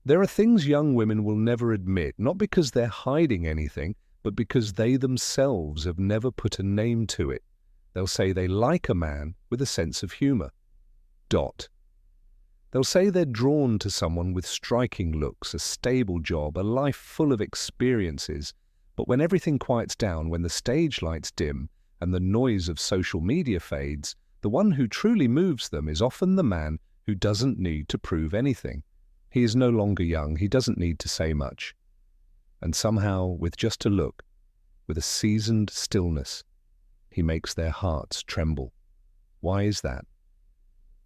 There are things young women will never admit, not because they're hiding anything, but because they themselves have never put a name to it. They'll say they like a man with a sense of humor. Dot. They'll say they're drawn to someone with striking looks, a stable job, a life full of experiences. But when everything quiets down, when the stage lights dim and the noise of social media fades, the one who truly moves them is often the man who doesn't need to prove anything. He is no longer young, he doesn't need to say much. And somehow, with just a look, with a seasoned stillness, he makes their hearts tremble. Why is that?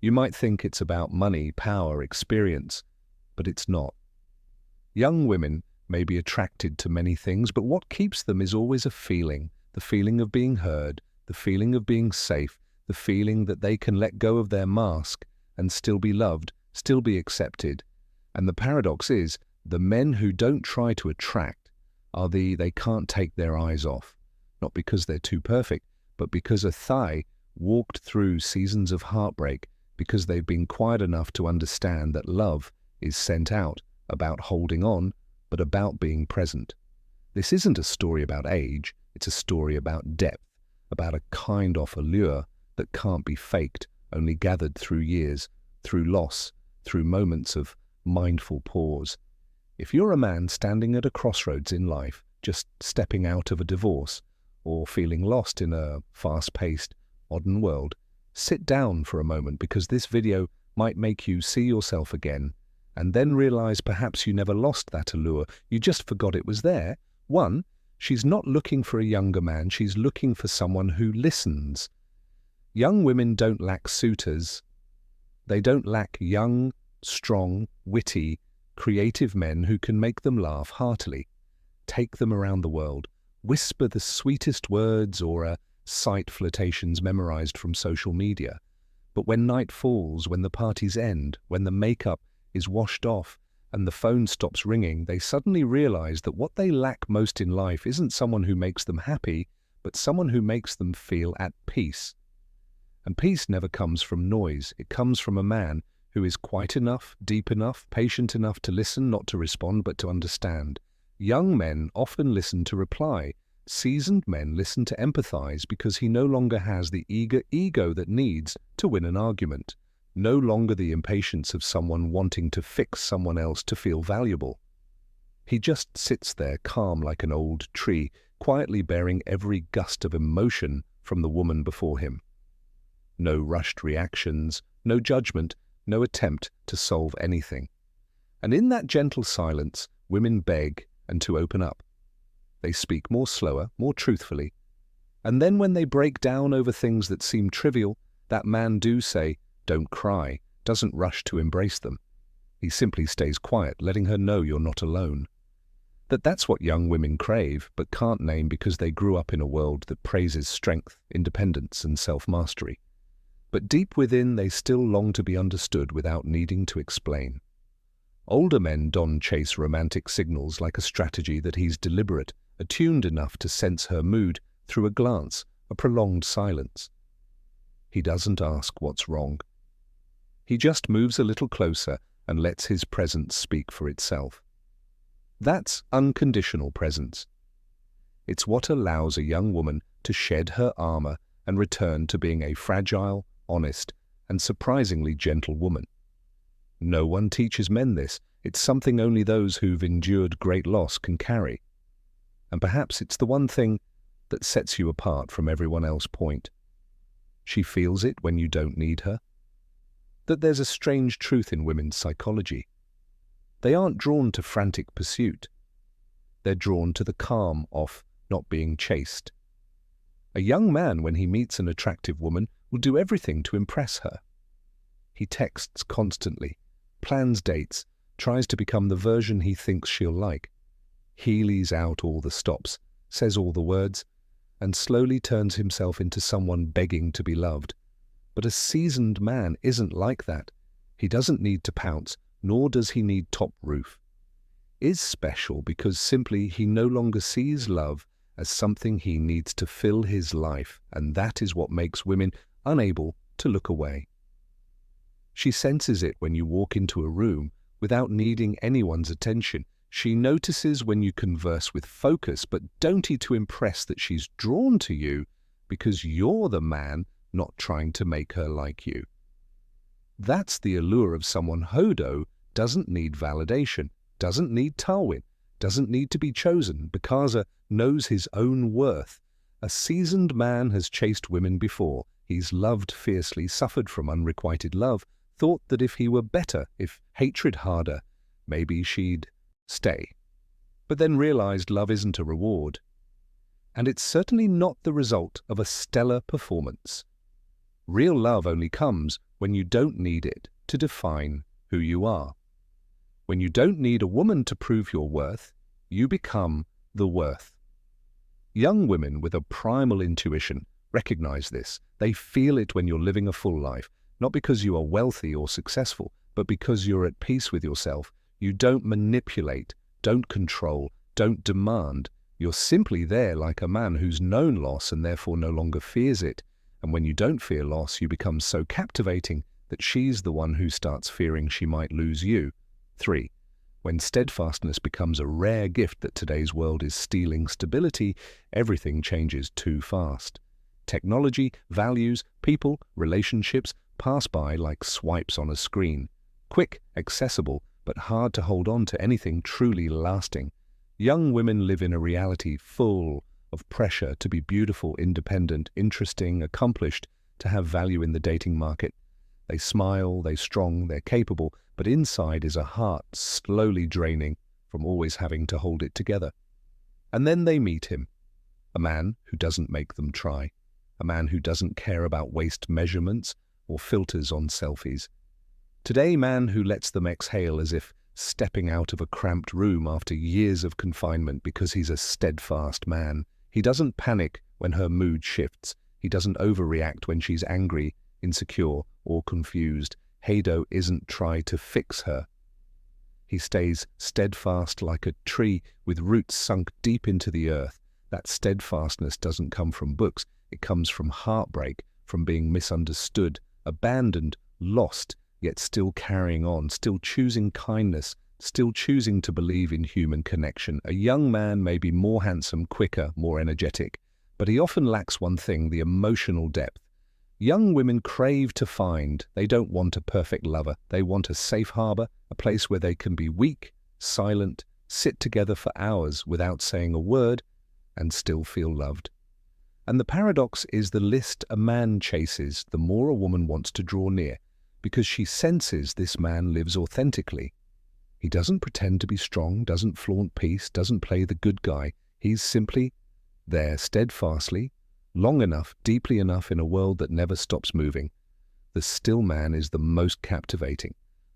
You might think it's about money, power, experience, but it's not. Young women may be attracted to many things, but what keeps them is always a feeling, the feeling of being heard, the feeling of being safe, the feeling that they can let go of their mask and still be loved, still be accepted. And the paradox is, the men who don't try to attract are they can't take their eyes off, not because they're too perfect, but because a thigh walked through seasons of heartbreak, because they've been quiet enough to understand that love is sent out about holding on, but about being present. This isn't a story about age, it's a story about depth, about a kind of allure that can't be faked, only gathered through years, through loss, through moments of mindful pause. If you're a man standing at a crossroads in life, just stepping out of a divorce, or feeling lost in a fast-paced, modern world, sit down for a moment, because this video might make you see yourself again, and then realize perhaps you never lost that allure, you just forgot it was there. 1, she's not looking for a younger man, she's looking for someone who listens. Young women don't lack suitors. They don't lack young, strong, witty, creative men who can make them laugh heartily, take them around the world, whisper the sweetest words, or cite flirtations memorized from social media. But when night falls, when the parties end, when the makeup is washed off and the phone stops ringing, they suddenly realize that what they lack most in life isn't someone who makes them happy, but someone who makes them feel at peace. And peace never comes from noise. It comes from a man who is quiet enough, deep enough, patient enough to listen, not to respond, but to understand. Young men often listen to reply. Seasoned men listen to empathize, because he no longer has the eager ego that needs to win an argument, no longer the impatience of someone wanting to fix someone else to feel valuable. He just sits there calm like an old tree, quietly bearing every gust of emotion from the woman before him. No rushed reactions, no judgment, no attempt to solve anything. And in that gentle silence, women beg and to open up. They speak more slower, more truthfully. And then when they break down over things that seem trivial, that man do say, "Don't cry," doesn't rush to embrace them. He simply stays quiet, letting her know you're not alone. That's what young women crave, but can't name, because they grew up in a world that praises strength, independence, and self-mastery. But deep within, they still long to be understood without needing to explain. Older men don't chase romantic signals like a strategy that he's deliberate, attuned enough to sense her mood through a glance, a prolonged silence. He doesn't ask what's wrong. He just moves a little closer and lets his presence speak for itself. That's unconditional presence. It's what allows a young woman to shed her armor and return to being a fragile, honest, and surprisingly gentle woman. No one teaches men this. It's something only those who've endured great loss can carry. And perhaps it's the one thing that sets you apart from everyone else. Point. She feels it when you don't need her. That there's a strange truth in women's psychology. They aren't drawn to frantic pursuit. They're drawn to the calm of not being chased. A young man, when he meets an attractive woman, will do everything to impress her. He texts constantly, plans dates, tries to become the version he thinks she'll like. He leaves out all the stops, says all the words, and slowly turns himself into someone begging to be loved. But a seasoned man isn't like that. He doesn't need to pounce, nor does he need top roof. Is special because simply he no longer sees love as something he needs to fill his life, and that is what makes women unable to look away. She senses it when you walk into a room without needing anyone's attention. She notices when you converse with focus, but don't need to impress that she's drawn to you because you're the man, not trying to make her like you. That's the allure of someone. Hodo doesn't need validation, doesn't need Tarwin, doesn't need to be chosen. Bakaza knows his own worth. A seasoned man has chased women before. He's loved fiercely, suffered from unrequited love, thought that if he were better, if hatred harder, maybe she'd stay. But then realized love isn't a reward. And it's certainly not the result of a stellar performance. Real love only comes when you don't need it to define who you are. When you don't need a woman to prove your worth, you become the worth. Young women with a primal intuition recognize this. They feel it when you're living a full life, not because you are wealthy or successful, but because you're at peace with yourself. You don't manipulate, don't control, don't demand. You're simply there like a man who's known loss and therefore no longer fears it. And when you don't fear loss, you become so captivating that she's the one who starts fearing she might lose you. 3. When steadfastness becomes a rare gift that today's world is stealing stability, everything changes too fast. Technology, values, people, relationships pass by like swipes on a screen. Quick, accessible, but hard to hold on to anything truly lasting. Young women live in a reality full of pressure to be beautiful, independent, interesting, accomplished, to have value in the dating market. They smile, they're strong, they're capable, but inside is a heart slowly draining from always having to hold it together. And then they meet him, a man who doesn't make them try, a man who doesn't care about waist measurements or filters on selfies. Today, man who lets them exhale as if stepping out of a cramped room after years of confinement because he's a steadfast man. He doesn't panic when her mood shifts. He doesn't overreact when she's angry, insecure, or confused. Hado isn't try to fix her. He stays steadfast like a tree with roots sunk deep into the earth. That steadfastness doesn't come from books. It comes from heartbreak, from being misunderstood, abandoned, lost, yet still carrying on, still choosing kindness, still choosing to believe in human connection. A young man may be more handsome, quicker, more energetic, but he often lacks one thing: the emotional depth. Young women crave to find. They don't want a perfect lover. They want a safe harbor, a place where they can be weak, silent, sit together for hours without saying a word, and still feel loved. And the paradox is the list a man chases, the more a woman wants to draw near, because she senses this man lives authentically. He doesn't pretend to be strong, doesn't flaunt peace, doesn't play the good guy. He's simply there steadfastly, long enough, deeply enough in a world that never stops moving. The still man is the most captivating,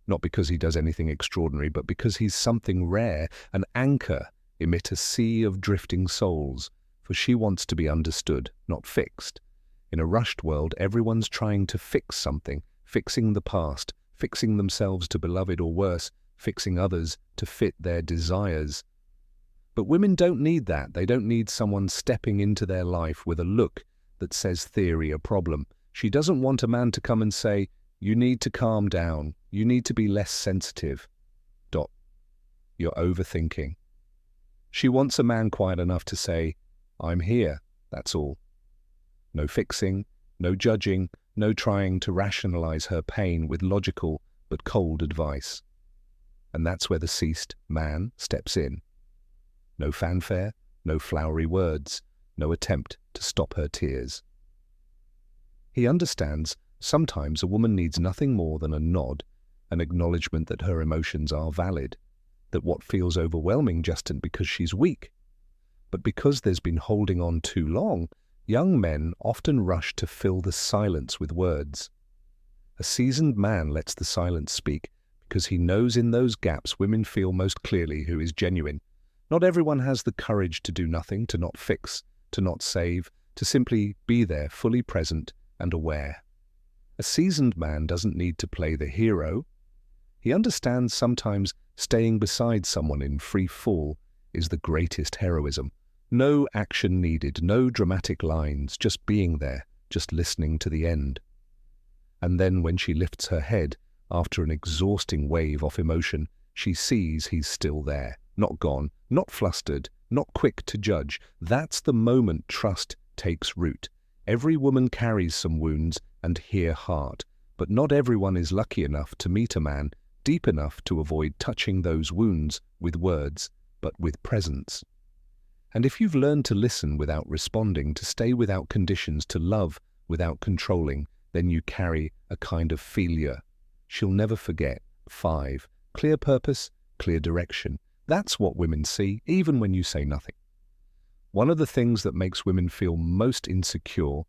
not because he does anything extraordinary, but because he's something rare, an anchor amid a sea of drifting souls. For she wants to be understood, not fixed. In a rushed world, everyone's trying to fix something, fixing the past, fixing themselves to beloved, or worse, fixing others to fit their desires. But women don't need that. They don't need someone stepping into their life with a look that says theory a problem. She doesn't want a man to come and say, "You need to calm down. You need to be less sensitive. You're overthinking." She wants a man quiet enough to say, "I'm here, that's all." No fixing, no judging, no trying to rationalize her pain with logical but cold advice. And that's where the ceased man steps in. No fanfare, no flowery words, no attempt to stop her tears. He understands sometimes a woman needs nothing more than a nod, an acknowledgement that her emotions are valid, that what feels overwhelming just isn't because she's weak. But because there's been holding on too long, young men often rush to fill the silence with words. A seasoned man lets the silence speak because he knows in those gaps women feel most clearly who is genuine. Not everyone has the courage to do nothing, to not fix, to not save, to simply be there, fully present and aware. A seasoned man doesn't need to play the hero. He understands sometimes staying beside someone in free fall is the greatest heroism. No action needed, no dramatic lines, just being there, just listening to the end. And then when she lifts her head, After an exhausting wave of emotion, she sees he's still there, not gone, not flustered, not quick to judge. That's the moment trust takes root. Every woman carries some wounds and here heart, but not everyone is lucky enough to meet a man deep enough to avoid touching those wounds with words, but with presence. And if you've learned to listen without responding, to stay without conditions, to love without controlling, then you carry a kind of failure. She'll never forget. 5. Clear purpose, clear direction. That's what women see, even when you say nothing. One of the things that makes women feel most insecure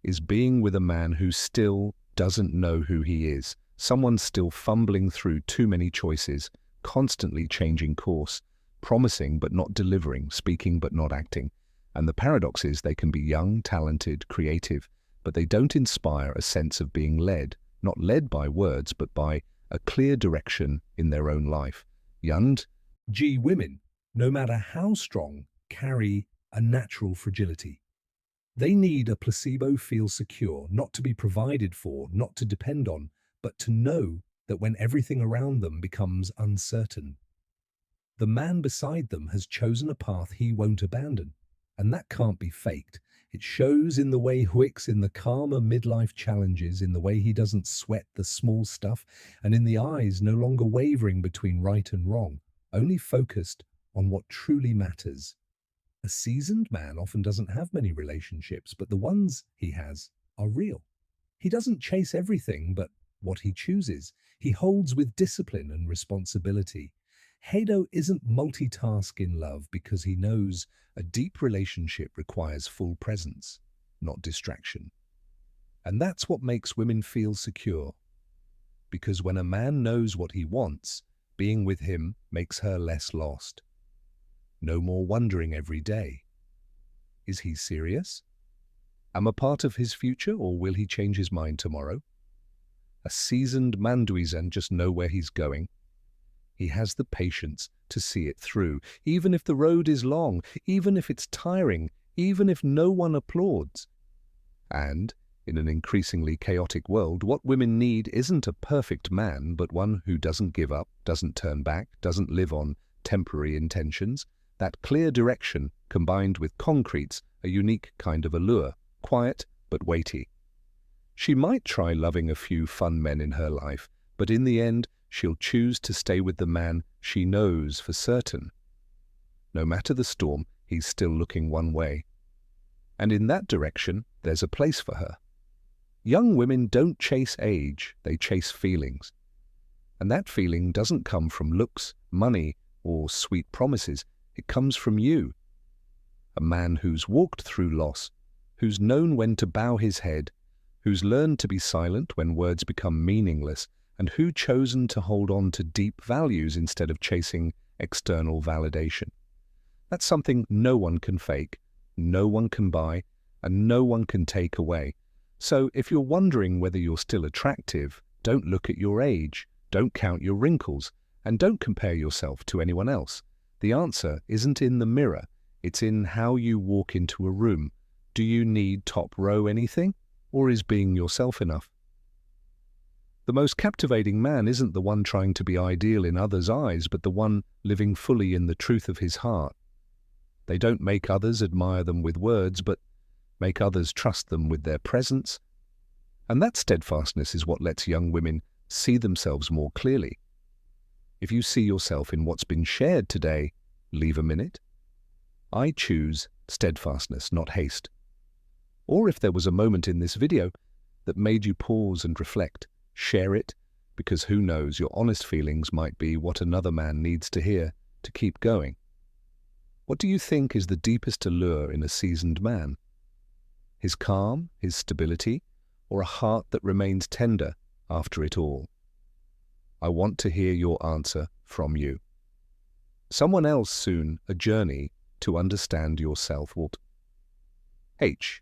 is being with a man who still doesn't know who he is. Someone still fumbling through too many choices, constantly changing course, promising but not delivering, speaking but not acting. And the paradox is they can be young, talented, creative, but they don't inspire a sense of being led, not led by words, but by a clear direction in their own life. Women, no matter how strong, carry a natural fragility. They need a placebo feel secure, not to be provided for, not to depend on, but to know that when everything around them becomes uncertain, the man beside them has chosen a path he won't abandon. And that can't be faked. It shows in the way he wicks in the calmer midlife challenges, in the way he doesn't sweat the small stuff, and in the eyes no longer wavering between right and wrong, only focused on what truly matters. A seasoned man often doesn't have many relationships, but the ones he has are real. He doesn't chase everything, but what he chooses, he holds with discipline and responsibility. Hado isn't multitask in love because he knows a deep relationship requires full presence, not distraction. And that's what makes women feel secure. Because when a man knows what he wants, being with him makes her less lost. No more wondering every day. Is he serious? Am I part of his future, or will he change his mind tomorrow? A seasoned manduizan just know where he's going. He has the patience to see it through, even if the road is long, even if it's tiring, even if no one applauds. And, in an increasingly chaotic world, what women need isn't a perfect man, but one who doesn't give up, doesn't turn back, doesn't live on temporary intentions. That clear direction, combined with concrete's a unique kind of allure, quiet but weighty. She might try loving a few fun men in her life, but in the end, she'll choose to stay with the man she knows for certain. No matter the storm, he's still looking one way. And in that direction, there's a place for her. Young women don't chase age, they chase feelings. And that feeling doesn't come from looks, money, or sweet promises. It comes from you. A man who's walked through loss, who's known when to bow his head, who's learned to be silent when words become meaningless, and who chosen to hold on to deep values instead of chasing external validation. That's something no one can fake, no one can buy, and no one can take away. So if you're wondering whether you're still attractive, don't look at your age, don't count your wrinkles, and don't compare yourself to anyone else. The answer isn't in the mirror, it's in how you walk into a room. Do you need top row anything, or is being yourself enough? The most captivating man isn't the one trying to be ideal in others' eyes, but the one living fully in the truth of his heart. They don't make others admire them with words, but make others trust them with their presence. And that steadfastness is what lets young women see themselves more clearly. If you see yourself in what's been shared today, leave a minute. I choose steadfastness, not haste. Or if there was a moment in this video that made you pause and reflect, share it, because who knows, your honest feelings might be what another man needs to hear to keep going. What do you think is the deepest allure in a seasoned man? His calm, his stability, or a heart that remains tender after it all? I want to hear your answer from you. Someone else soon, a journey to understand yourself. H.